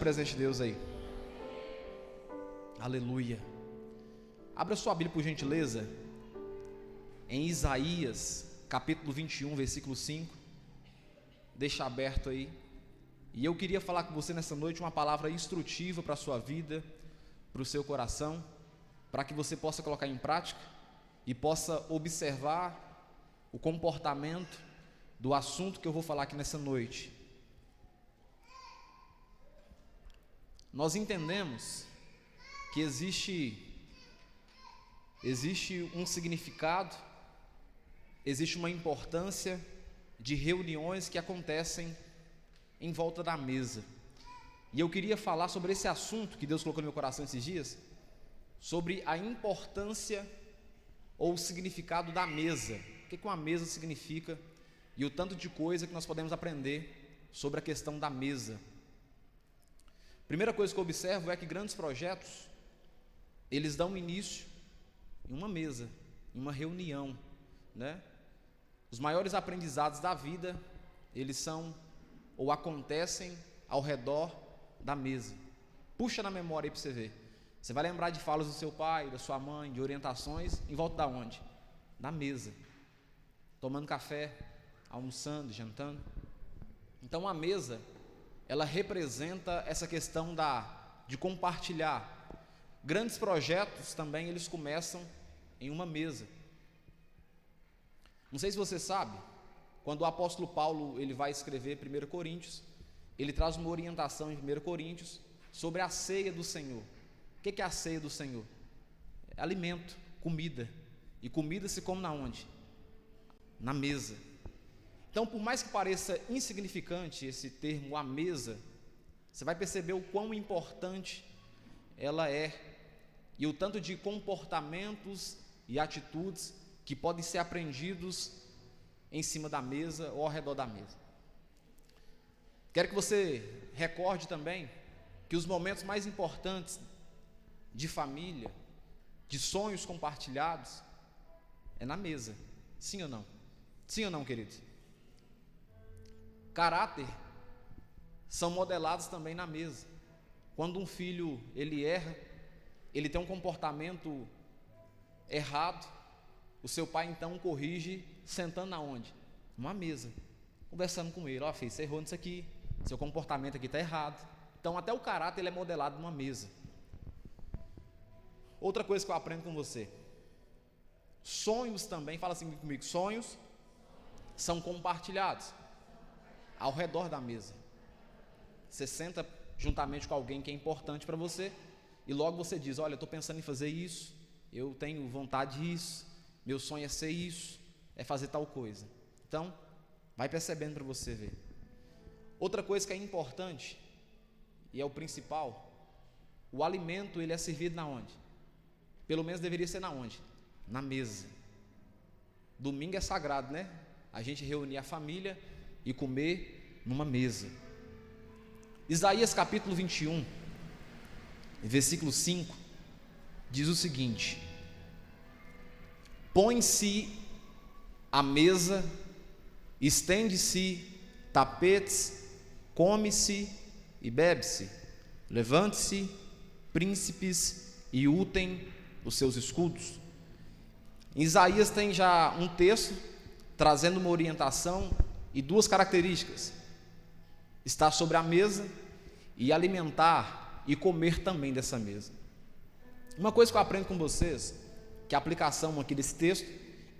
presença de Deus aí. Aleluia. Abra sua Bíblia, por gentileza, em Isaías, capítulo 21, versículo 5. Deixa aberto aí. E eu queria falar com você nessa noite uma palavra instrutiva para a sua vida, para o seu coração, para que você possa colocar em prática e possa observar o comportamento do assunto que eu vou falar aqui nessa noite. Nós entendemos que existe um significado, existe uma importância de reuniões que acontecem em volta da mesa. E eu queria falar sobre esse assunto que Deus colocou no meu coração esses dias, sobre a importância ou o significado da mesa. O que uma mesa significa e o tanto de coisa que nós podemos aprender sobre a questão da mesa. Primeira coisa que eu observo é que grandes projetos, eles dão início em uma mesa, em uma reunião, né? Os maiores aprendizados da vida, eles são ou acontecem ao redor da mesa. Puxa na memória aí para você ver. Você vai lembrar de falas do seu pai, da sua mãe, de orientações, em volta da onde? Da mesa. Tomando café, almoçando, jantando. Então a mesa, ela representa essa questão de compartilhar. Grandes projetos também, eles começam em uma mesa. Não sei se você sabe, quando o apóstolo Paulo ele vai escrever 1 Coríntios, ele traz uma orientação em 1 Coríntios sobre a ceia do Senhor. O que é a ceia do Senhor? É alimento, comida. E comida se come na onde? Na mesa. Então, por mais que pareça insignificante esse termo, a mesa, você vai perceber o quão importante ela é e o tanto de comportamentos e atitudes que podem ser aprendidos em cima da mesa ou ao redor da mesa. Quero que você recorde também que os momentos mais importantes de família, de sonhos compartilhados, é na mesa. Sim ou não? Sim ou não, queridos? Caráter são modelados também na mesa. Quando um filho ele erra, ele tem um comportamento errado, o seu pai então corrige sentando na onde? Numa mesa, conversando com ele. Ó, filho, você errou nisso aqui, seu comportamento aqui está errado. Então até o caráter ele é modelado numa mesa. Outra coisa que eu aprendo com você, sonhos também, fala assim comigo, sonhos são compartilhados ao redor da mesa. Você senta juntamente com alguém que é importante para você e logo você diz, olha, eu estou pensando em fazer isso, eu tenho vontade disso, meu sonho é ser isso, é fazer tal coisa. Então, vai percebendo para você ver. Outra coisa que é importante, e é o principal, o alimento ele é servido na onde? Pelo menos deveria ser na onde? Na mesa. Domingo é sagrado, né? A gente reunir a família e comer numa mesa. Isaías capítulo 21, versículo 5, diz o seguinte: põe-se a mesa, estende-se tapetes, come-se e bebe-se, levante-se príncipes e utem os seus escudos. Em Isaías tem já um texto trazendo uma orientação e duas características: estar sobre a mesa e alimentar e comer também dessa mesa. Uma coisa que eu aprendo com vocês, que a aplicação aqui desse texto,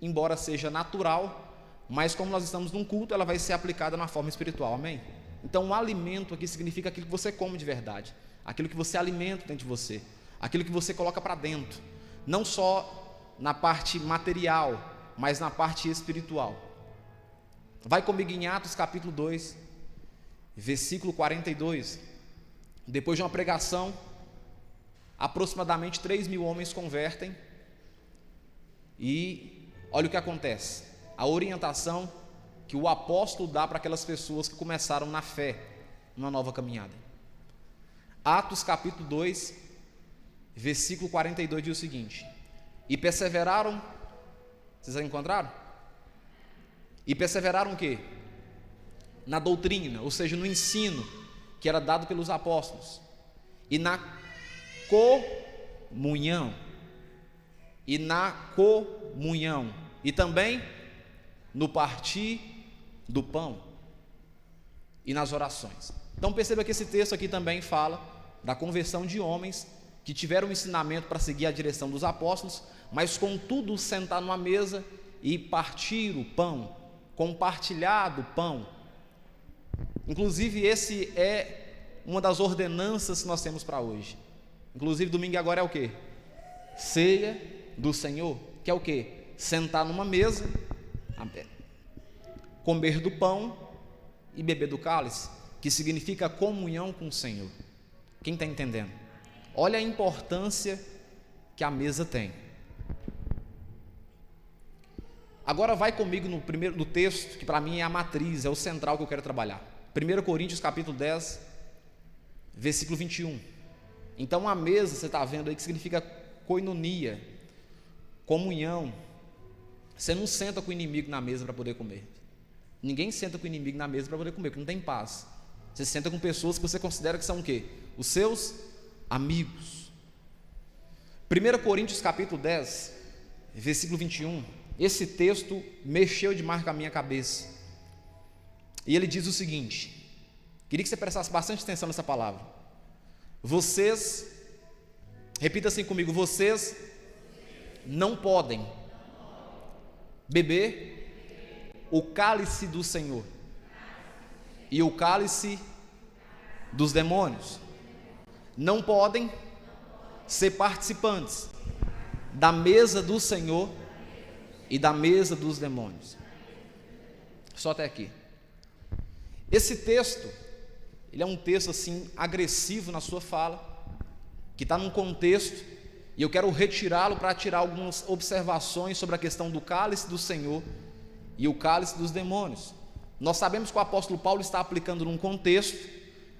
embora seja natural, mas como nós estamos num culto, ela vai ser aplicada na forma espiritual, amém? Então o alimento aqui significa aquilo que você come de verdade, aquilo que você alimenta dentro de você, aquilo que você coloca para dentro, não só na parte material, mas na parte espiritual. Vai comigo em Atos capítulo 2, versículo 42. Depois de uma pregação, aproximadamente 3.000 homens convertem. E olha o que acontece, a orientação que o apóstolo dá para aquelas pessoas que começaram na fé, numa nova caminhada. Atos capítulo 2, versículo 42 diz o seguinte: e perseveraram, vocês já encontraram? E perseveraram o quê? Na doutrina, ou seja, no ensino que era dado pelos apóstolos, e na comunhão, e também no partir do pão e nas orações. Então perceba que esse texto aqui também fala da conversão de homens que tiveram um ensinamento para seguir a direção dos apóstolos, mas contudo sentar numa mesa e partir o pão, compartilhar do pão. Inclusive esse é uma das ordenanças que nós temos para hoje. Inclusive domingo agora é o quê? Ceia do Senhor, que é o quê? Sentar numa mesa, comer do pão e beber do cálice, que significa comunhão com o Senhor. Quem está entendendo? Olha a importância que a mesa tem. Agora vai comigo no texto, que para mim é a matriz, é o central que eu quero trabalhar. 1 Coríntios capítulo 10, versículo 21. Então a mesa, você está vendo aí que significa koinonia, comunhão. Você não senta com o inimigo na mesa para poder comer. Ninguém senta com o inimigo na mesa para poder comer, porque não tem paz. Você senta com pessoas que você considera que são o quê? Os seus amigos. 1 Coríntios capítulo 10, versículo 21. Esse texto mexeu demais com a minha cabeça. E ele diz o seguinte, queria que você prestasse bastante atenção nessa palavra. Vocês, repita assim comigo, vocês não podem beber o cálice do Senhor e o cálice dos demônios. Não podem ser participantes da mesa do Senhor e da mesa dos demônios. Só até aqui. Esse texto, ele é um texto assim agressivo na sua fala, que está num contexto, e eu quero retirá-lo para tirar algumas observações sobre a questão do cálice do Senhor e o cálice dos demônios. Nós sabemos que o apóstolo Paulo está aplicando num contexto,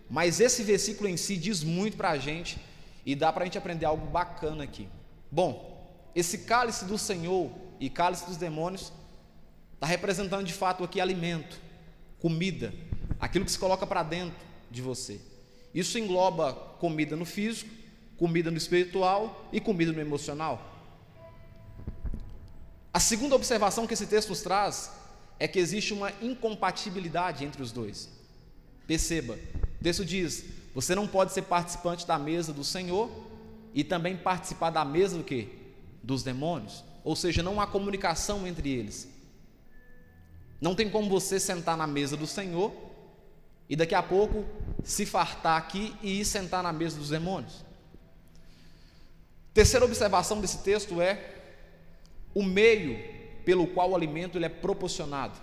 mas esse versículo em si diz muito para a gente, e dá para a gente aprender algo bacana aqui. Bom, esse cálice do Senhor e cálice dos demônios está representando de fato aqui alimento, comida, aquilo que se coloca para dentro de você. Isso engloba comida no físico, comida no espiritual e comida no emocional. A segunda observação que esse texto nos traz é que existe uma incompatibilidade entre os dois. Perceba, o texto diz: você não pode ser participante da mesa do Senhor e também participar da mesa do quê? Dos demônios. Ou seja, não há comunicação entre eles. Não tem como você sentar na mesa do Senhor e daqui a pouco se fartar aqui e ir sentar na mesa dos demônios. Terceira observação desse texto é o meio pelo qual o alimento ele é proporcionado.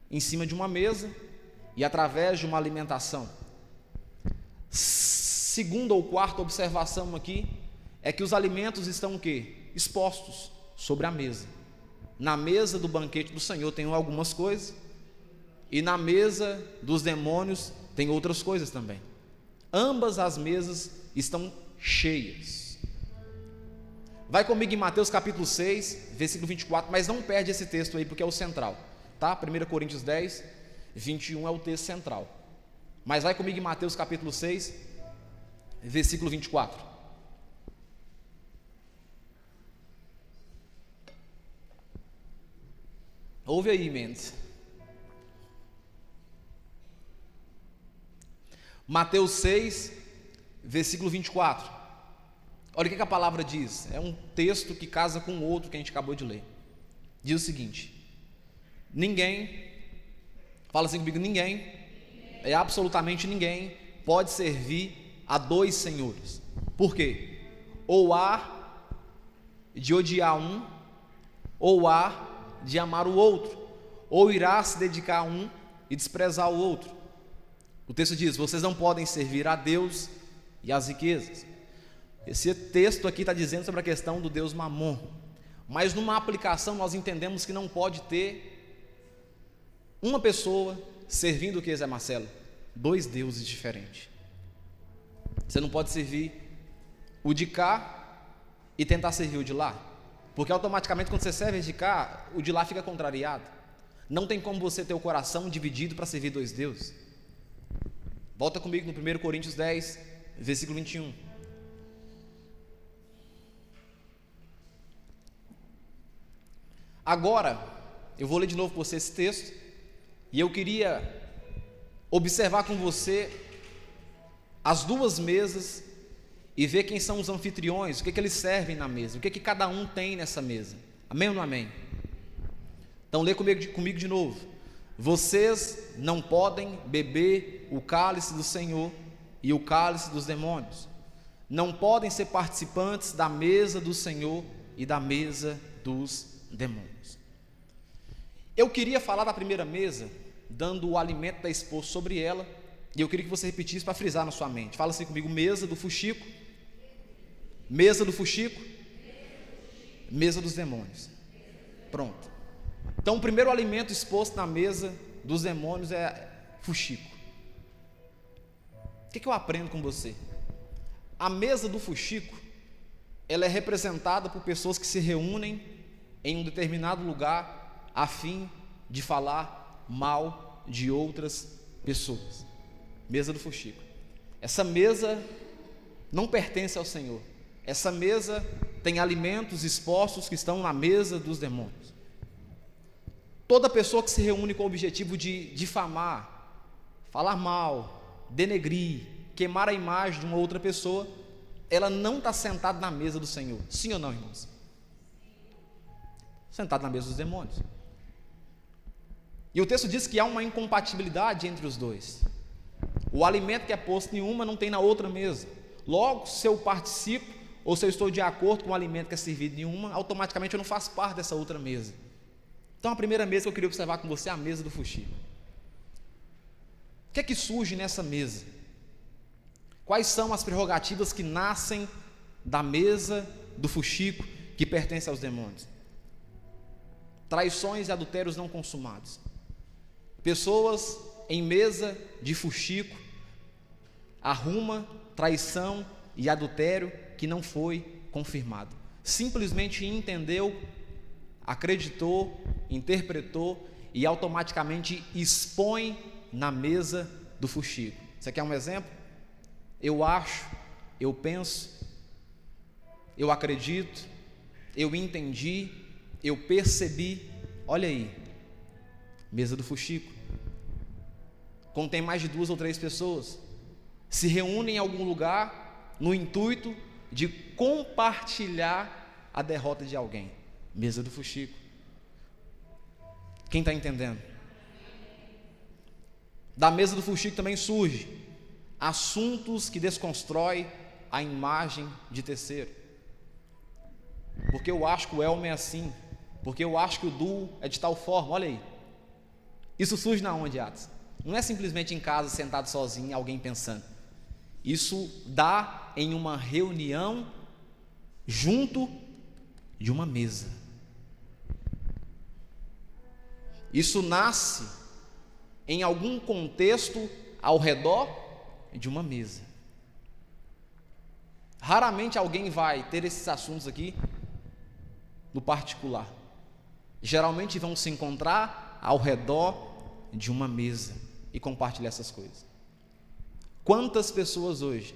Em cima de uma mesa e através de uma alimentação. Segunda ou quarta observação aqui é que os alimentos estão o quê? Expostos sobre a mesa. Na mesa do banquete do Senhor tem algumas coisas, e na mesa dos demônios tem outras coisas também. Ambas as mesas estão cheias. Vai comigo em Mateus capítulo 6, versículo 24, mas não perde esse texto aí, porque é o central, tá? 1 Coríntios 10, 21 é o texto central. Mas vai comigo em Mateus capítulo 6, versículo 24. Ouve aí, Mendes. Mateus 6, versículo 24. Olha o que a palavra diz. É um texto que casa com o outro que a gente acabou de ler. Diz o seguinte: ninguém, fala assim comigo, ninguém, é absolutamente ninguém, pode servir a dois senhores. Por quê? Ou há de odiar um, ou há de amar o outro, ou irá se dedicar a um e desprezar o outro. O texto diz: vocês não podem servir a Deus e às riquezas. Esse texto aqui está dizendo sobre a questão do Deus Mamon, mas numa aplicação nós entendemos que não pode ter uma pessoa servindo o que, Zé Marcelo? Dois deuses diferentes. Você não pode servir o de cá e tentar servir o de lá, porque automaticamente quando você serve o de cá, o de lá fica contrariado. Não tem como você ter o coração dividido para servir dois deuses. Volta comigo no 1 Coríntios 10, versículo 21. Agora, eu vou ler de novo com você esse texto, e eu queria observar com você as duas mesas e ver quem são os anfitriões, o que eles servem na mesa, o que cada um tem nessa mesa. Amém ou não amém? Então lê comigo de novo. Vocês não podem beber o cálice do Senhor e o cálice dos demônios. Não podem ser participantes da mesa do Senhor e da mesa dos demônios. Eu queria falar da primeira mesa, dando o alimento da esposa sobre ela, e eu queria que você repetisse para frisar na sua mente. Fala assim comigo: mesa do fuxico, mesa do fuxico, mesa dos demônios. Pronto. Então o primeiro alimento exposto na mesa dos demônios é fuxico. O que eu aprendo com você? A mesa do fuxico, ela é representada por pessoas que se reúnem em um determinado lugar a fim de falar mal de outras pessoas. Mesa do fuxico. Essa mesa não pertence ao Senhor. Essa mesa tem alimentos expostos que estão na mesa dos demônios. Toda pessoa que se reúne com o objetivo de difamar, falar mal, denegrir, queimar a imagem de uma outra pessoa, ela não está sentada na mesa do Senhor. Sim ou não, irmãos? Sentada na mesa dos demônios. E o texto diz que há uma incompatibilidade entre os dois. O alimento que é posto em uma não tem na outra mesa. Logo, se eu participo ou se eu estou de acordo com o alimento que é servido em uma, automaticamente eu não faço parte dessa outra mesa. Então a primeira mesa que eu queria observar com você é a mesa do fuxico. O que é que surge nessa mesa? Quais são as prerrogativas que nascem da mesa do fuxico que pertence aos demônios? Traições e adultérios não consumados. Pessoas em mesa de fuxico arruma traição e adultério que não foi confirmado. Simplesmente entendeu, acreditou, interpretou e automaticamente expõe na mesa do fuxico. Você quer um exemplo? Eu acho, eu penso, eu acredito, eu entendi, eu percebi. Olha aí, mesa do fuxico. Contém mais de 2 ou 3 pessoas, se reúnem em algum lugar no intuito de compartilhar a derrota de alguém. Mesa do fuxico. Quem está entendendo? Da mesa do fuxico também surge assuntos que desconstroem a imagem de terceiro. Porque eu acho que o Elmer é assim, porque eu acho que o Du é de tal forma. Olha aí, isso surge na onde, Atos? Não é simplesmente em casa, sentado sozinho, alguém pensando. Isso dá em uma reunião junto de uma mesa. Isso nasce em algum contexto ao redor de uma mesa. Raramente alguém vai ter esses assuntos aqui no particular. Geralmente vão se encontrar ao redor de uma mesa e compartilhar essas coisas. Quantas pessoas hoje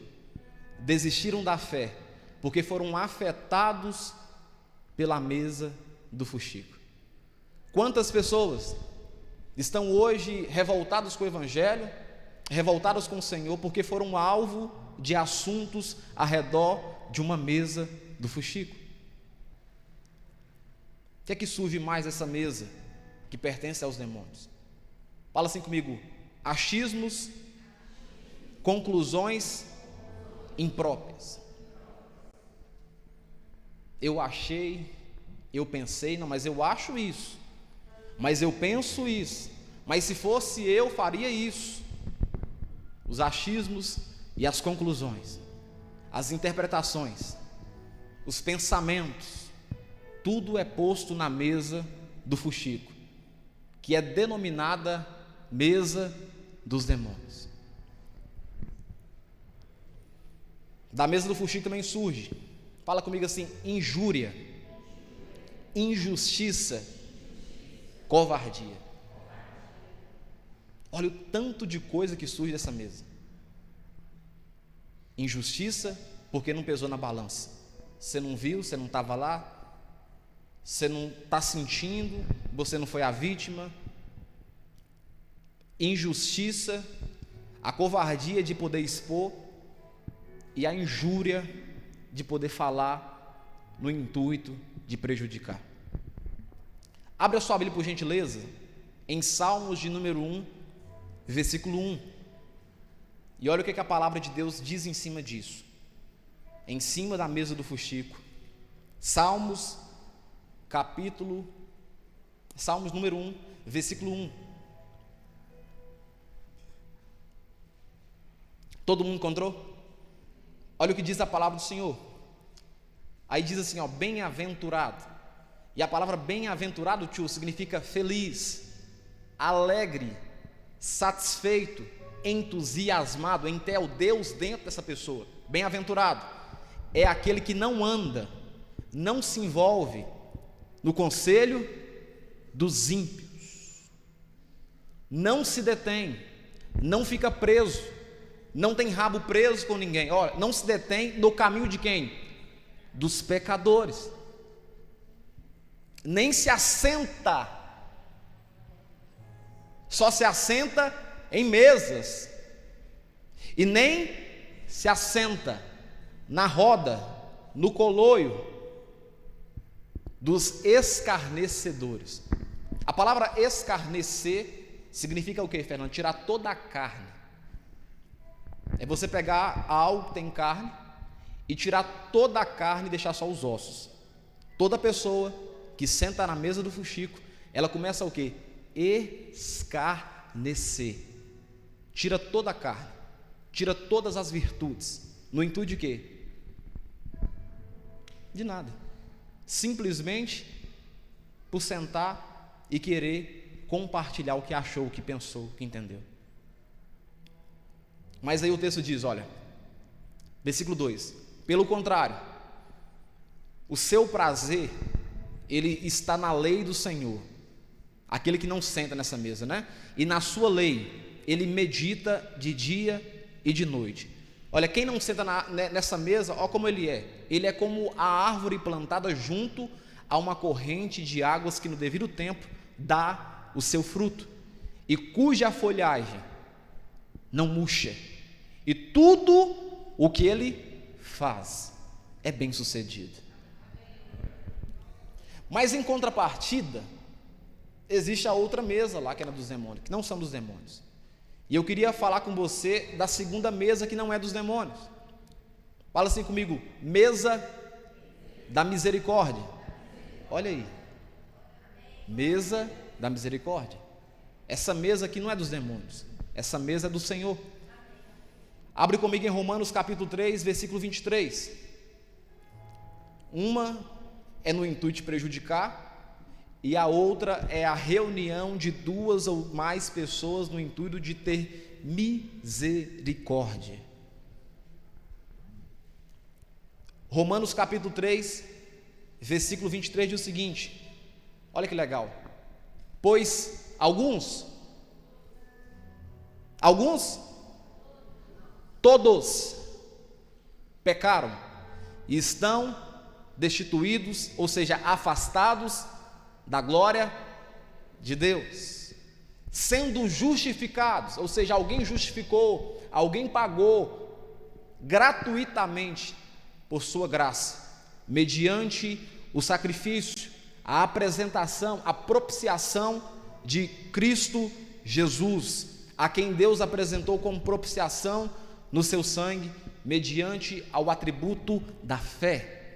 desistiram da fé porque foram afetados pela mesa do fuxico? Quantas pessoas estão hoje revoltadas com o Evangelho, revoltadas com o Senhor, porque foram alvo de assuntos ao redor de uma mesa do fuxico? O que é que surge mais dessa mesa que pertence aos demônios? Fala assim comigo: achismos, conclusões impróprias. Eu achei, eu pensei, não, mas eu acho isso, mas eu penso isso, mas se fosse eu faria isso. Os achismos e as conclusões, as interpretações, os pensamentos, tudo é posto na mesa do fuxico, que é denominada mesa dos demônios. Da mesa do fuxico também surge, fala comigo assim: injúria, injustiça, covardia. Olha o tanto de coisa que surge dessa mesa. Injustiça, porque não pesou na balança. Você não viu, você não estava lá, você não está sentindo, você não foi a vítima. Injustiça, a covardia de poder expor e a injúria de poder falar no intuito de prejudicar. Abra a sua Bíblia, por gentileza, em Salmos de número 1, versículo 1. E olha o que a palavra de Deus diz em cima disso. Em cima da mesa do fuxico. Salmos número 1, versículo 1. Todo mundo encontrou? Olha o que diz a palavra do Senhor. Aí diz assim, ó, bem-aventurado. E a palavra bem-aventurado, tio, significa feliz, alegre, satisfeito, entusiasmado, em ter o Deus dentro dessa pessoa. Bem-aventurado é aquele que não anda, não se envolve no conselho dos ímpios, não se detém, não fica preso, não tem rabo preso com ninguém. Olha, não se detém no caminho de quem? Dos pecadores. Nem se assenta, só se assenta em mesas, e nem se assenta na roda, no coloio dos escarnecedores. A palavra escarnecer significa o que, Fernando? Tirar toda a carne. É você pegar algo que tem carne e tirar toda a carne e deixar só os ossos. Toda pessoa que senta na mesa do fuxico, ela começa o quê? Escarnecer. Tira toda a carne, tira todas as virtudes, no intuito de quê? De nada. Simplesmente por sentar e querer compartilhar o que achou, o que pensou, o que entendeu. Mas aí o texto diz, olha, versículo 2: pelo contrário, o seu prazer, ele está na lei do Senhor, aquele que não senta nessa mesa, né? E na sua lei, ele medita de dia e de noite. Olha, quem não senta nessa mesa, olha como ele é como a árvore plantada junto a uma corrente de águas que no devido tempo dá o seu fruto, e cuja folhagem não murcha, e tudo o que ele faz é bem sucedido. Mas em contrapartida, existe a outra mesa lá, que era dos demônios, que não são dos demônios. E eu queria falar com você da segunda mesa, que não é dos demônios. Fala assim comigo: mesa da misericórdia. Olha aí, mesa da misericórdia. Essa mesa aqui não é dos demônios, essa mesa é do Senhor. Abre comigo em Romanos capítulo 3, versículo 23. Uma é no intuito de prejudicar, e a outra é a reunião de duas ou mais pessoas no intuito de ter misericórdia. Romanos capítulo 3, versículo 23 diz o seguinte, olha que legal: pois todos pecaram e estão destituídos, ou seja, afastados da glória de Deus, sendo justificados, ou seja, alguém justificou, alguém pagou gratuitamente por sua graça, mediante o sacrifício, a apresentação, a propiciação de Cristo Jesus, a quem Deus apresentou como propiciação no seu sangue, mediante ao atributo da fé.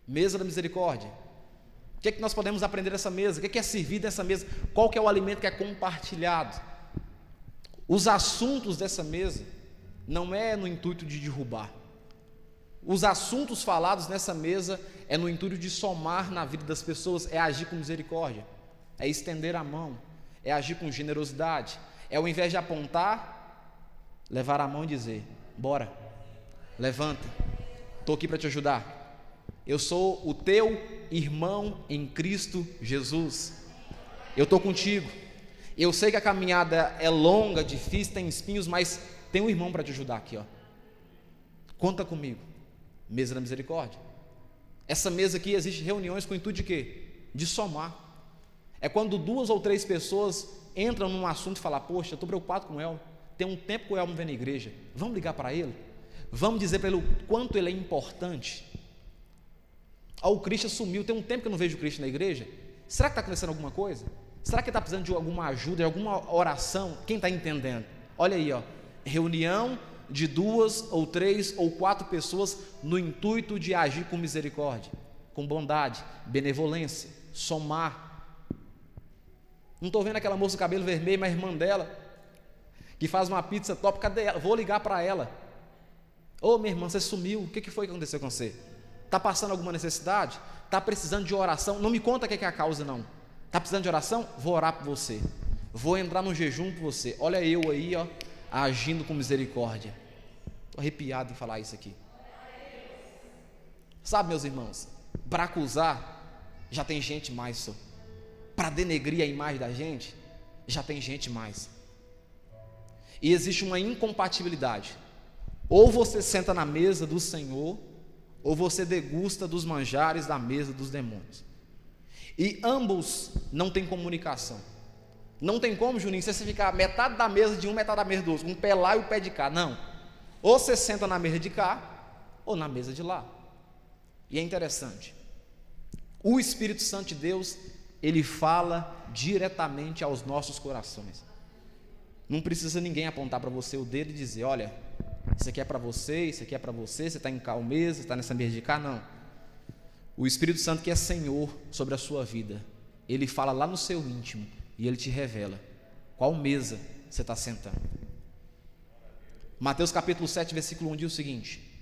Mesa da misericórdia. O que é que nós podemos aprender dessa mesa? O que é servido dessa mesa? Qual que é o alimento que é compartilhado? Os assuntos dessa mesa não é no intuito de derrubar. Os assuntos falados nessa mesa é no intuito de somar na vida das pessoas, é agir com misericórdia, é estender a mão, é agir com generosidade, é ao invés de apontar, levar a mão e dizer: bora, levanta, estou aqui para te ajudar. Eu sou o teu irmão em Cristo Jesus. Eu estou contigo. Eu sei que a caminhada é longa, difícil, tem espinhos, mas tem um irmão para te ajudar aqui, ó. Conta comigo. Mesa da misericórdia. Essa mesa aqui existe reuniões com o intuito de quê? De somar. É quando 2 ou 3 pessoas entram num assunto e falam: poxa, eu estou preocupado com o Elmo, tem um tempo que o Elmo vem na igreja, vamos ligar para ele? Vamos dizer para ele o quanto ele é importante? O Cristian sumiu, tem um tempo que eu não vejo o Cristian na igreja. Será que está acontecendo alguma coisa? Será que está precisando de alguma ajuda, de alguma oração? Quem está entendendo? Olha aí, ó, reunião de 2 ou 3 ou 4 pessoas no intuito de agir com misericórdia, com bondade, benevolência, somar. Não estou vendo aquela moça com cabelo vermelho, mas a irmã dela, que faz uma pizza top, cadê ela? Vou ligar para ela. Ô, minha irmã, você sumiu, o que foi que aconteceu com você? Está passando alguma necessidade? Está precisando de oração? Não me conta o que é a causa, não. Está precisando de oração? Vou orar por você. Vou entrar no jejum por você. Olha eu aí, ó, agindo com misericórdia. Estou arrepiado em falar isso aqui. Sabe, meus irmãos, para acusar, já tem gente mais, só. Para denegrir a imagem da gente, já tem gente mais. E existe uma incompatibilidade. Ou você senta na mesa do Senhor, ou você degusta dos manjares da mesa dos demônios. E ambos não têm comunicação. Não tem como, Juninho, você ficar metade da mesa de um, metade da mesa do outro, um pé lá e o pé de cá. Não. Ou você senta na mesa de cá, ou na mesa de lá. E é interessante. O Espírito Santo de Deus, ele fala diretamente aos nossos corações. Não precisa ninguém apontar para você o dedo e dizer: olha, isso aqui é para você, isso aqui é para você, você está em cá mesa, você está nessa mesa de cá. Não. O Espírito Santo, que é Senhor sobre a sua vida, ele fala lá no seu íntimo e ele te revela qual mesa você está sentando. Mateus capítulo 7, versículo 1 diz o seguinte.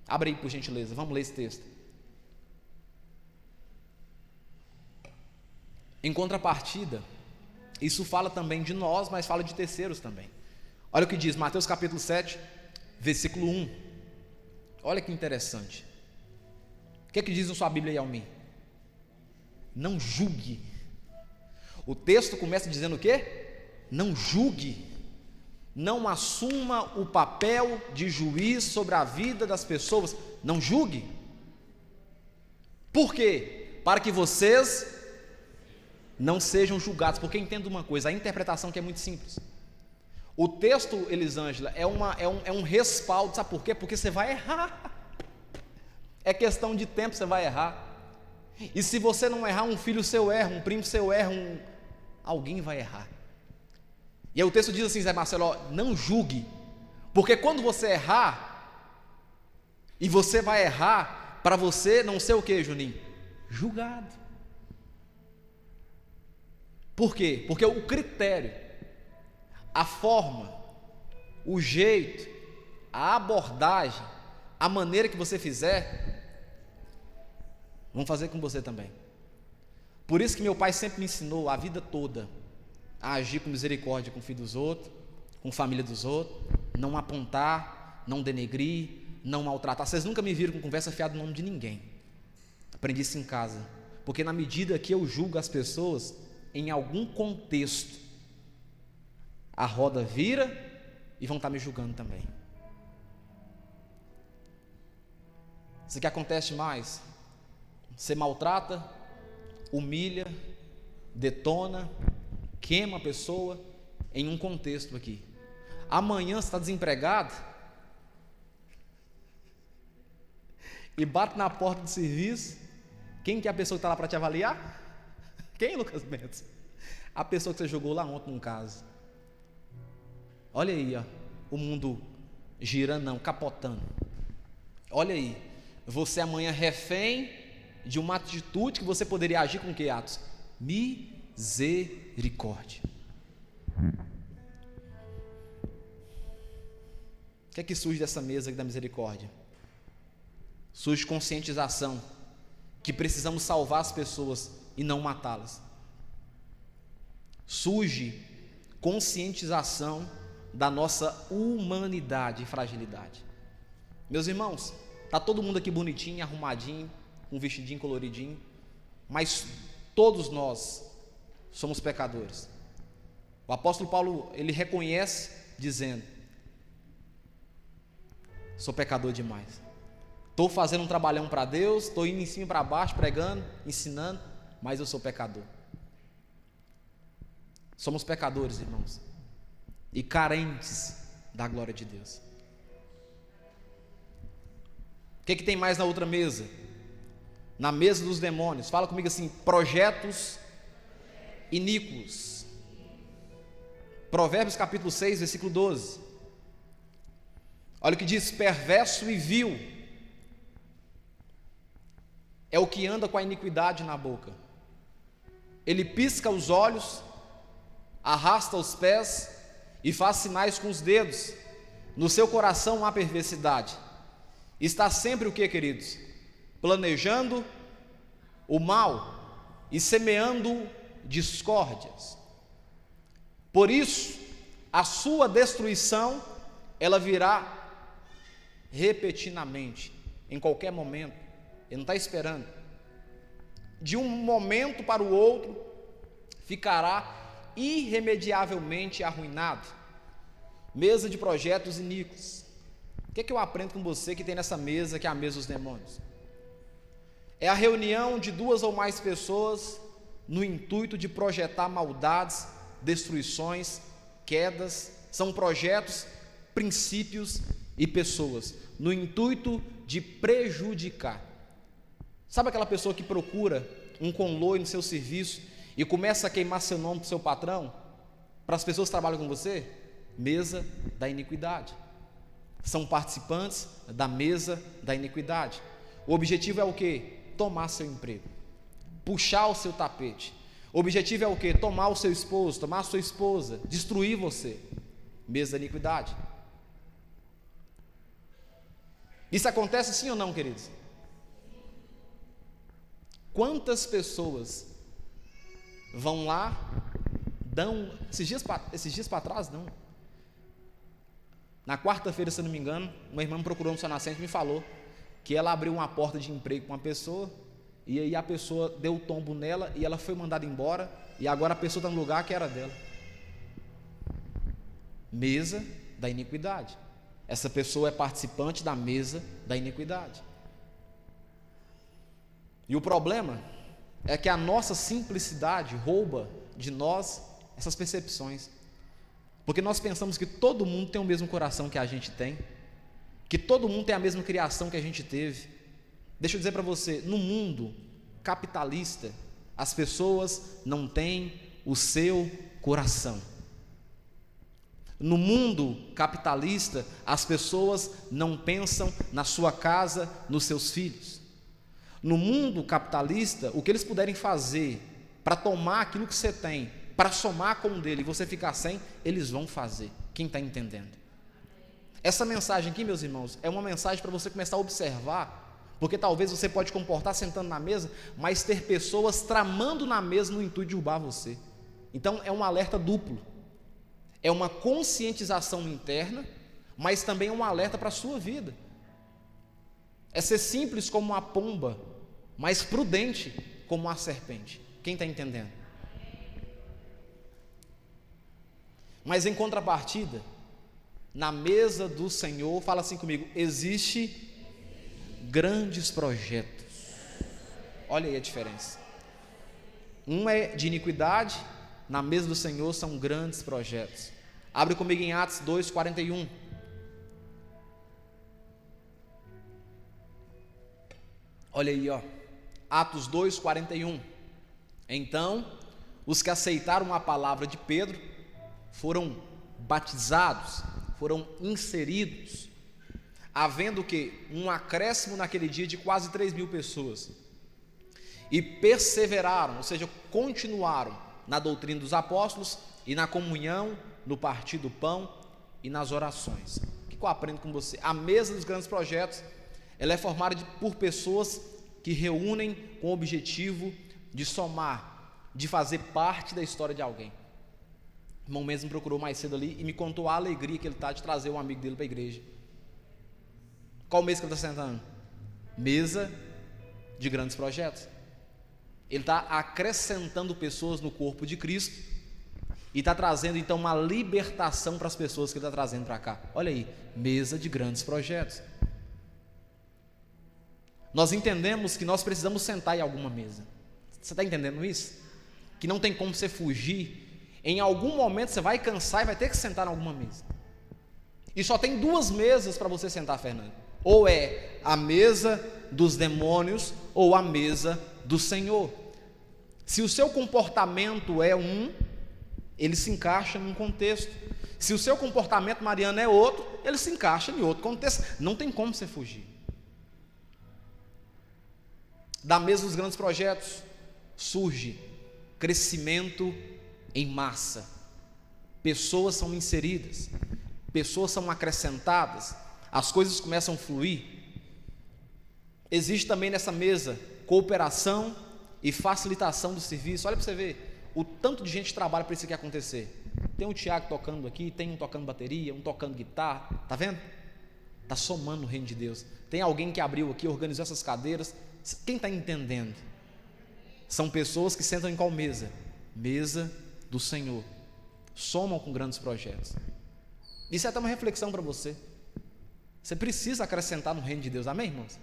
Abre aí por gentileza, vamos ler esse texto. Em contrapartida, isso fala também de nós, mas fala de terceiros também. Olha o que diz Mateus capítulo 7, versículo 1. Olha que interessante. O que é que diz na sua Bíblia aí, Almir? Não julgue. O texto começa dizendo o quê? Não julgue. Não assuma o papel de juiz sobre a vida das pessoas. Não julgue. Por quê? Para que vocês não sejam julgados. Porque entenda uma coisa, a interpretação que é muito simples. O texto, Elisângela, é um respaldo. Sabe por quê? Porque você vai errar. É questão de tempo, você vai errar. E se você não errar, um filho seu erra, um primo seu erra, alguém vai errar. E aí o texto diz assim, Zé Marcelo, ó, não julgue, porque quando você errar, e você vai errar, para você não ser o que, Juninho? Julgado. Por quê? Porque o critério, a forma, o jeito, a abordagem, a maneira que você fizer, vão fazer com você também. Por isso que meu pai sempre me ensinou a vida toda a agir com misericórdia com o filho dos outros, com a família dos outros, não apontar, não denegrir, não maltratar. Vocês nunca me viram com conversa fiada no nome de ninguém. Aprendi isso em casa, porque na medida que eu julgo as pessoas, em algum contexto, a roda vira e vão estar me julgando também. Isso que acontece mais, você maltrata, humilha, detona, queima a pessoa em um contexto aqui. Amanhã você está desempregado e bate na porta do serviço. Quem que é a pessoa que está lá para te avaliar? Quem, Lucas Mendes? A pessoa que você jogou lá ontem num caso. Olha aí, ó, o mundo girando, não, capotando. Olha aí, você amanhã refém de uma atitude que você poderia agir com que atos? Misericórdia. O que é que surge dessa mesa aqui da misericórdia? Surge conscientização que precisamos salvar as pessoas e não matá-las. Surge conscientização da nossa humanidade e fragilidade. Meus irmãos, está todo mundo aqui bonitinho, arrumadinho, com um vestidinho coloridinho, mas todos nós somos pecadores. O apóstolo Paulo, ele reconhece dizendo: sou pecador demais, estou fazendo um trabalhão para Deus, estou indo em cima e para baixo, pregando, ensinando, mas eu sou pecador. Somos pecadores, irmãos, e carentes da glória de Deus. O que tem mais na outra mesa? Na mesa dos demônios, fala comigo assim: projetos iníquos. Provérbios capítulo 6, versículo 12. Olha o que diz: perverso e vil é o que anda com a iniquidade na boca. Ele pisca os olhos, arrasta os pés e faz sinais com os dedos. No seu coração há perversidade. Está sempre o que, queridos? Planejando o mal e semeando discórdias. Por isso, a sua destruição, ela virá repentinamente, em qualquer momento. Ele não está esperando. De um momento para o outro, ficará irremediavelmente arruinado. Mesa de projetos iníquos. O que eu aprendo com você que tem nessa mesa, que é a mesa dos demônios? É a reunião de duas ou mais pessoas no intuito de projetar maldades, destruições, quedas. São projetos, princípios e pessoas no intuito de prejudicar. Sabe aquela pessoa que procura um conluio no seu serviço e começa a queimar seu nome para o seu patrão, para as pessoas que trabalham com você? Mesa da iniquidade. São participantes da mesa da iniquidade. O objetivo é o quê? Tomar seu emprego, puxar o seu tapete. O objetivo é o quê? Tomar o seu esposo, tomar a sua esposa, destruir você. Mesa da iniquidade. Isso acontece sim ou não, queridos? Quantas pessoas vão lá, dão, esses dias para trás, não, na quarta-feira, se eu não me engano, uma irmã me procurou no São Nascente e me falou que ela abriu uma porta de emprego com uma pessoa, e aí a pessoa deu o tombo nela, e ela foi mandada embora, e agora a pessoa está no lugar que era dela. Mesa da iniquidade. Essa pessoa é participante da mesa da iniquidade. E o problema é que a nossa simplicidade rouba de nós essas percepções. Porque nós pensamos que todo mundo tem o mesmo coração que a gente tem, que todo mundo tem a mesma criação que a gente teve. Deixa eu dizer para você, no mundo capitalista, as pessoas não têm o seu coração. No mundo capitalista, as pessoas não pensam na sua casa, nos seus filhos. No mundo capitalista, o que eles puderem fazer para tomar aquilo que você tem, para somar com o dele e você ficar sem, eles vão fazer. Quem está entendendo? Essa mensagem aqui, meus irmãos, é uma mensagem para você começar a observar, porque talvez você pode comportar sentando na mesa, mas ter pessoas tramando na mesa no intuito de derrubar você. Então é um alerta duplo. É uma conscientização interna, mas também é um alerta para a sua vida. É ser simples como uma pomba, mas prudente como uma serpente. Quem está entendendo? Mas em contrapartida, na mesa do Senhor, fala assim comigo: existe grandes projetos. Olha aí a diferença. Um é de iniquidade, na mesa do Senhor são grandes projetos. Abre comigo em Atos 2:41. Olha aí, ó. Atos 2:41. Então, os que aceitaram a palavra de Pedro foram batizados, foram inseridos, havendo que um acréscimo naquele dia de quase 3.000 pessoas, e perseveraram, ou seja, continuaram na doutrina dos apóstolos e na comunhão, no partir do pão e nas orações. O que eu aprendo com você? A mesa dos grandes projetos, ela é formada por pessoas que reúnem com o objetivo de somar, de fazer parte da história de alguém. O irmão mesmo me procurou mais cedo ali e me contou a alegria que ele está de trazer um amigo dele para a igreja. Qual mesa que ele está sentando? Mesa de grandes projetos. Ele está acrescentando pessoas no corpo de Cristo e está trazendo então uma libertação para as pessoas que ele está trazendo para cá. Olha aí, mesa de grandes projetos. Nós entendemos que nós precisamos sentar em alguma mesa. Você está entendendo isso? Que não tem como você fugir. Em algum momento você vai cansar e vai ter que sentar em alguma mesa. E só tem duas mesas para você sentar, Fernando. Ou é a mesa dos demônios ou a mesa do Senhor. Se o seu comportamento é um, ele se encaixa num contexto. Se o seu comportamento, Mariana, é outro, ele se encaixa em outro contexto. Não tem como você fugir. Da mesa dos grandes projetos surge crescimento em massa. Pessoas são inseridas, pessoas são acrescentadas, as coisas começam a fluir. Existe também nessa mesa cooperação e facilitação do serviço. Olha para você ver o tanto de gente que trabalha para isso aqui acontecer. Tem um Tiago tocando aqui, tem um tocando bateria, um tocando guitarra, tá vendo? Está somando no reino de Deus. Tem alguém que abriu aqui, organizou essas cadeiras. Quem está entendendo? São pessoas que sentam em qual mesa? Mesa do Senhor. Somam com grandes projetos. Isso é até uma reflexão para você. Você precisa acrescentar no reino de Deus, amém, irmãos?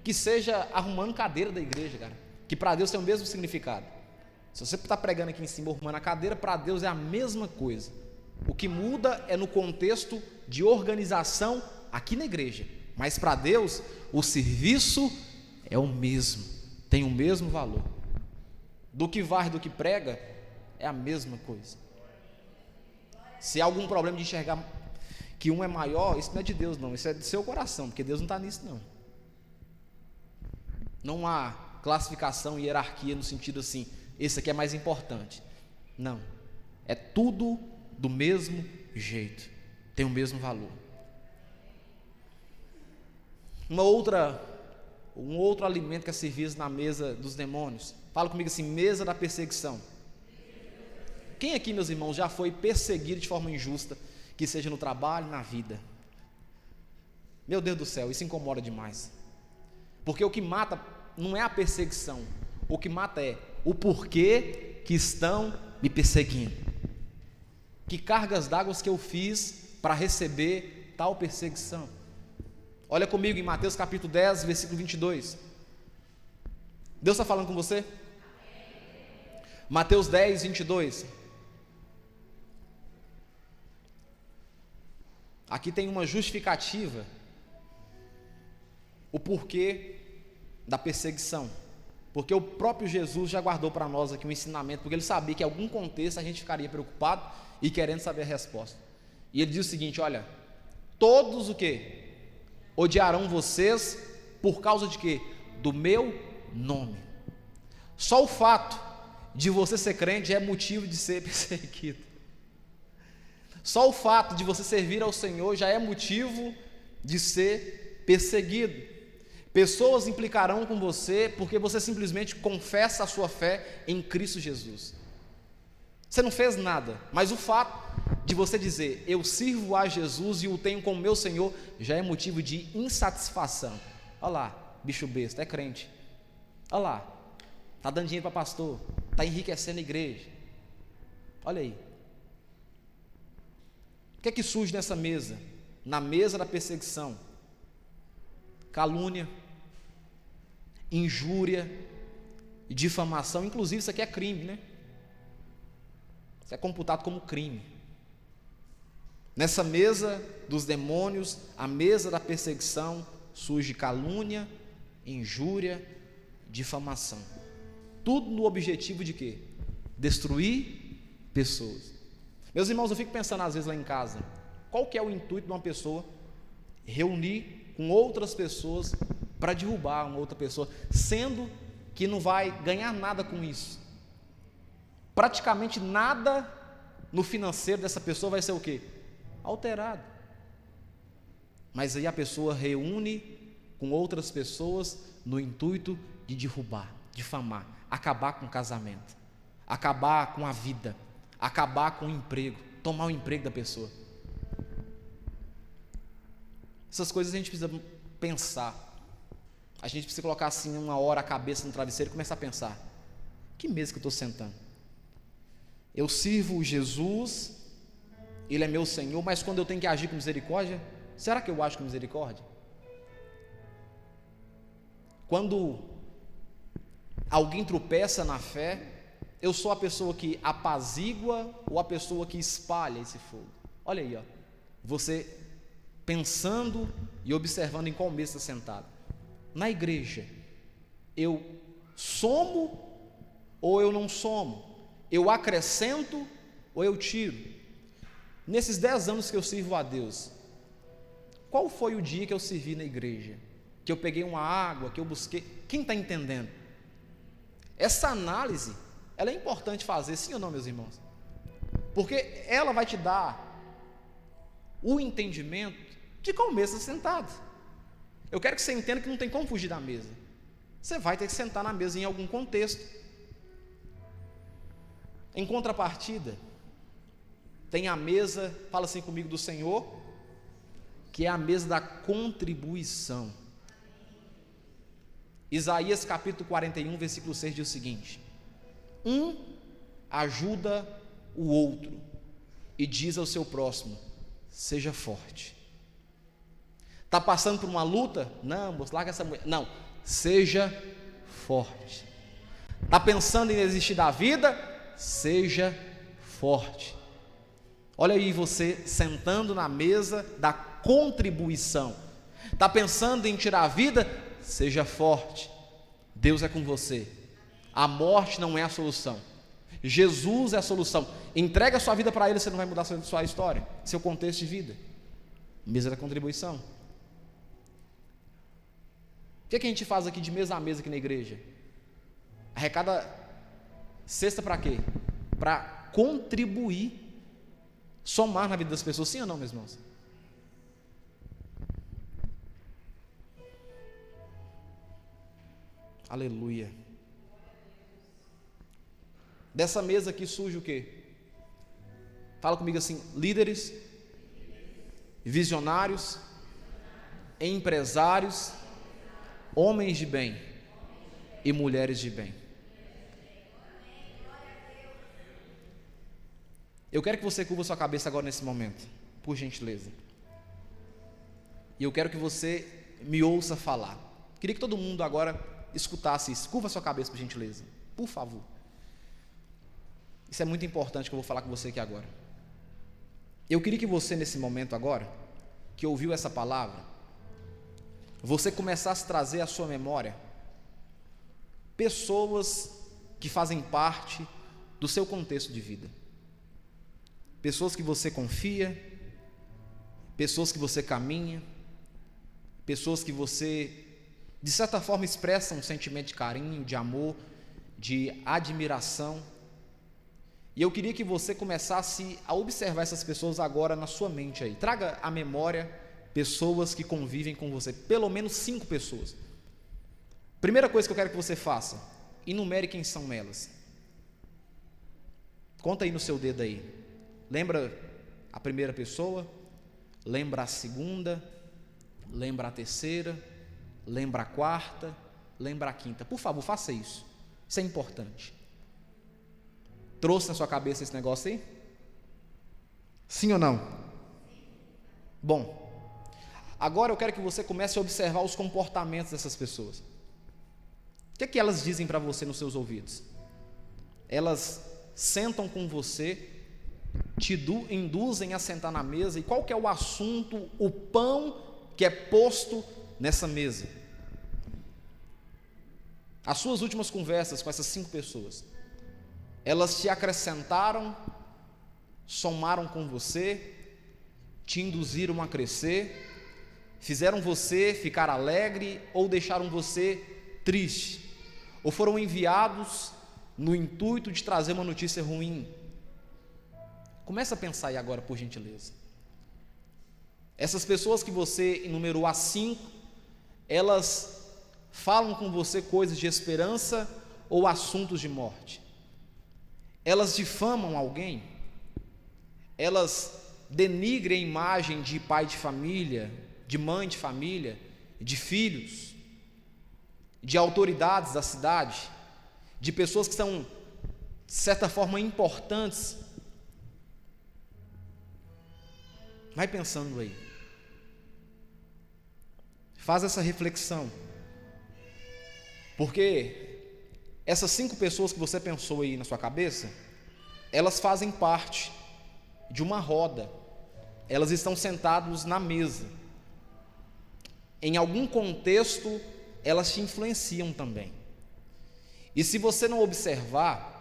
Que seja arrumando cadeira da igreja, cara, que para Deus tem o mesmo significado. Se você está pregando aqui em cima, arrumando a cadeira, para Deus é a mesma coisa. O que muda é no contexto de organização aqui na igreja, mas para Deus o serviço é o mesmo, tem o mesmo valor. Do que varre, do que prega, é a mesma coisa. Se há algum problema de enxergar que um é maior, isso não é de Deus não, isso é do seu coração, porque Deus não está nisso não. Não há classificação e hierarquia no sentido assim, esse aqui é mais importante. Não, é tudo do mesmo jeito, tem o mesmo valor. Um outro alimento que é servido na mesa dos demônios. Fala comigo assim, mesa da perseguição. Quem aqui, meus irmãos, já foi perseguido de forma injusta, que seja no trabalho, na vida? Meu Deus do céu, isso incomoda demais. Porque o que mata não é a perseguição, o que mata é o porquê que estão me perseguindo. Que cargas d'água que eu fiz para receber tal perseguição? Olha comigo em Mateus capítulo 10, versículo 22. Deus está falando com você? Mateus 10, 22. Aqui tem uma justificativa, o porquê da perseguição. Porque o próprio Jesus já guardou para nós aqui um ensinamento, porque ele sabia que em algum contexto a gente ficaria preocupado e querendo saber a resposta. E ele diz o seguinte, olha, todos o quê? Odiarão vocês por causa de quê? Do meu nome. Só o fato de você ser crente é motivo de ser perseguido. Só o fato de você servir ao Senhor já é motivo de ser perseguido. Pessoas implicarão com você porque você simplesmente confessa a sua fé em Cristo Jesus. Você não fez nada, mas o fato de você dizer, eu sirvo a Jesus e o tenho como meu Senhor, já é motivo de insatisfação. Olha lá, bicho besta, é crente. Olha lá, está dando dinheiro para pastor, está enriquecendo a igreja. Olha aí. O que é que surge nessa mesa? Na mesa da perseguição: calúnia, injúria e difamação. Inclusive isso aqui é crime, né? Isso é computado como crime. Nessa mesa dos demônios, a mesa da perseguição, surge calúnia, injúria, difamação. Tudo no objetivo de quê? Destruir pessoas. Meus irmãos, eu fico pensando às vezes lá em casa, qual que é o intuito de uma pessoa reunir com outras pessoas para derrubar uma outra pessoa, sendo que não vai ganhar nada com isso? Praticamente nada no financeiro dessa pessoa vai ser o quê? Alterado. Mas aí a pessoa reúne com outras pessoas no intuito de derrubar, difamar, acabar com o casamento, acabar com a vida, acabar com o emprego, tomar o emprego da pessoa. Essas coisas a gente precisa pensar. A gente precisa colocar assim uma hora a cabeça no travesseiro e começar a pensar: que mesa que eu estou sentando? Eu sirvo Jesus, Ele é meu Senhor, mas quando eu tenho que agir com misericórdia, será que eu ajo com misericórdia? Quando alguém tropeça na fé, eu sou a pessoa que apazigua ou a pessoa que espalha esse fogo? Olha aí, ó, você pensando e observando em qual mesa está sentado. Na igreja, eu somo ou eu não somo? Eu acrescento ou eu tiro? Nesses 10 anos que eu sirvo a Deus, qual foi o dia que eu servi na igreja? Que eu peguei uma água, que eu busquei? Quem está entendendo? Essa análise, ela é importante fazer, sim ou não, meus irmãos? Porque ela vai te dar o entendimento de qual mesa está sentado. Eu quero que você entenda que não tem como fugir da mesa. Você vai ter que sentar na mesa em algum contexto. Em contrapartida, tem a mesa, fala assim comigo, do Senhor, que é a mesa da contribuição. Isaías capítulo 41, versículo 6 diz o seguinte: um ajuda o outro e diz ao seu próximo: seja forte. Está passando por uma luta? Não, moço, larga essa mulher. Não, seja forte. Está pensando em desistir da vida? Seja forte. Olha aí você sentando na mesa da contribuição. Está pensando em tirar a vida? Seja forte. Deus é com você. A morte não é a solução. Jesus é a solução. Entrega a sua vida para Ele, você não vai mudar sua história, seu contexto de vida. Mesa da contribuição. O que a gente faz aqui de mesa a mesa aqui na igreja? Arrecada cesta para quê? Para contribuir, somar na vida das pessoas, sim ou não, meus irmãos? Aleluia. Dessa mesa aqui surge o quê? Fala comigo assim: líderes, visionários, empresários, homens de bem e mulheres de bem. Eu quero que você curva sua cabeça agora nesse momento, por gentileza. E eu quero que você me ouça falar. Queria que todo mundo agora escutasse isso. Curva sua cabeça, por gentileza, por favor. Isso é muito importante que eu vou falar com você aqui agora. Eu queria que você, nesse momento agora, que ouviu essa palavra, você começasse a trazer à sua memória pessoas que fazem parte do seu contexto de vida. Pessoas que você confia, pessoas que você caminha, pessoas que você, de certa forma, expressa um sentimento de carinho, de amor, de admiração. E eu queria que você começasse a observar essas pessoas agora na sua mente aí. Traga à memória pessoas que convivem com você, pelo menos 5 pessoas. Primeira coisa que eu quero que você faça: enumere quem são elas. Conta aí no seu dedo aí. Lembra a primeira pessoa, lembra a segunda, lembra a terceira, lembra a quarta, lembra a quinta. Por favor, faça isso. Isso é importante. Trouxe na sua cabeça esse negócio aí? Sim ou não? Bom, agora eu quero que você comece a observar os comportamentos dessas pessoas. O que é que elas dizem para você nos seus ouvidos? Elas sentam com você, te induzem a sentar na mesa, e qual que é o assunto, o pão que é posto nessa mesa? As suas últimas conversas com essas 5 pessoas, elas te acrescentaram, somaram com você, te induziram a crescer, fizeram você ficar alegre ou deixaram você triste, ou foram enviados no intuito de trazer uma notícia ruim? Começa a pensar aí agora, por gentileza. Essas pessoas que você enumerou as 5, elas falam com você coisas de esperança ou assuntos de morte? Elas difamam alguém? Elas denigrem a imagem de pai de família, de mãe de família, de filhos, de autoridades da cidade, de pessoas que são de certa forma, importantes. Vai pensando aí. Faz essa reflexão. Porque essas 5 pessoas que você pensou aí na sua cabeça, elas fazem parte de uma roda. Elas estão sentadas na mesa. Em algum contexto, elas te influenciam também. E se você não observar,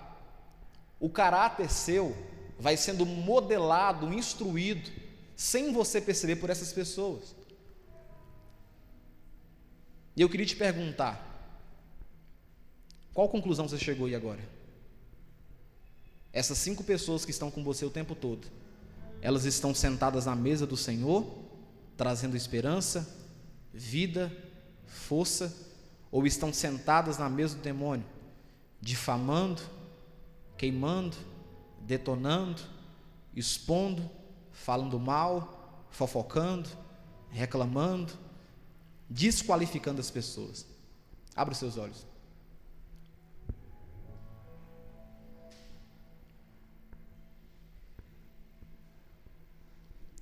o caráter seu vai sendo modelado, instruído, sem você perceber, por essas pessoas. E eu queria te perguntar, qual conclusão você chegou aí agora? Essas 5 pessoas que estão com você o tempo todo, elas estão sentadas na mesa do Senhor, trazendo esperança, vida, força, ou estão sentadas na mesa do demônio, difamando, queimando, detonando, expondo, falando mal, fofocando, reclamando, desqualificando as pessoas? Abra os seus olhos.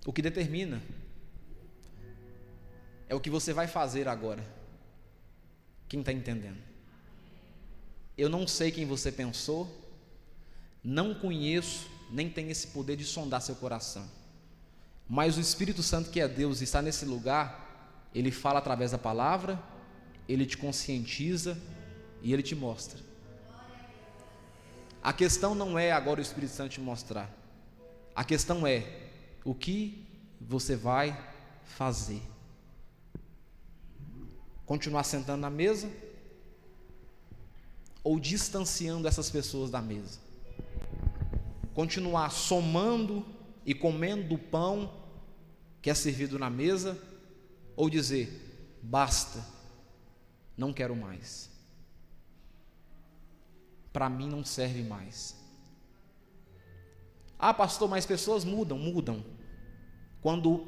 O que determina é o que você vai fazer agora. Quem está entendendo? Eu não sei quem você pensou, não conheço, nem tenho esse poder de sondar seu coração, mas o Espírito Santo, que é Deus, está nesse lugar. Ele fala através da palavra, ele te conscientiza e ele te mostra. A questão não é agora o Espírito Santo te mostrar, a questão é o que você vai fazer. Continuar sentando na mesa ou distanciando essas pessoas da mesa? Continuar somando e comendo do pão que é servido na mesa, ou dizer: basta, não quero mais, para mim não serve mais. Ah, pastor, mas pessoas mudam quando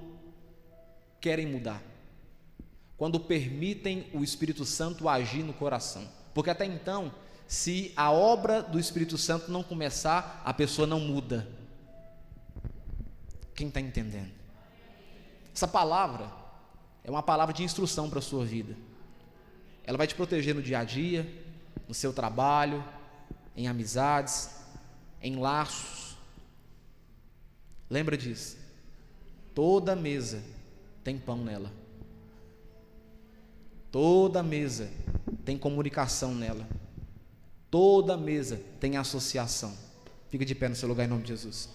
querem mudar, quando permitem o Espírito Santo agir no coração. Porque até então, se a obra do Espírito Santo não começar, a pessoa não muda. Quem está entendendo? Essa palavra é uma palavra de instrução para a sua vida. Ela vai te proteger no dia a dia, no seu trabalho, em amizades, em laços. Lembra disso? Toda mesa tem pão nela. Toda mesa tem comunicação nela. Toda mesa tem associação. Fica de pé no seu lugar em nome de Jesus.